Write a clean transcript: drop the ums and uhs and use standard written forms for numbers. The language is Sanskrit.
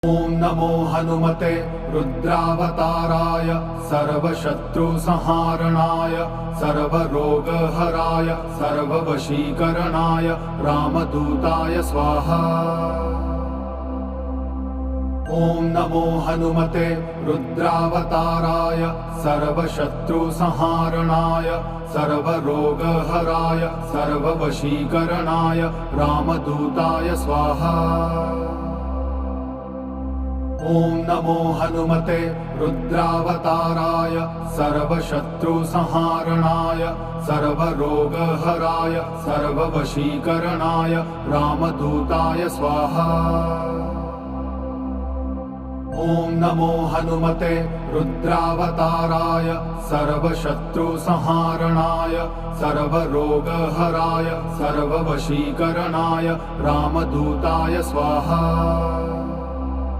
ॐ नमो हनुमते रुद्रावताराय सर्वशत्रुसंहारणाय सर्वरोगहराय सर्ववशीकरणाय रामदूताय स्वाहा। ॐ नमो हनुमते रुद्रावताराय सर्वशत्रुसंहारणाय सर्वरोगहराय सर्ववशीकरणाय रामदूताय स्वाहा। ॐ नमो हनुमते रुद्रावताराय सर्वशत्रुसंहारणाय सर्वरोगहराय सर्ववशीकरणाय रामदूताय स्वाहा। ॐ नमो हनुमते रुद्रावताराय सर्वशत्रुसंहारणाय सर्वरोगहराय सर्ववशीकरणाय रामदूताय स्वाहा।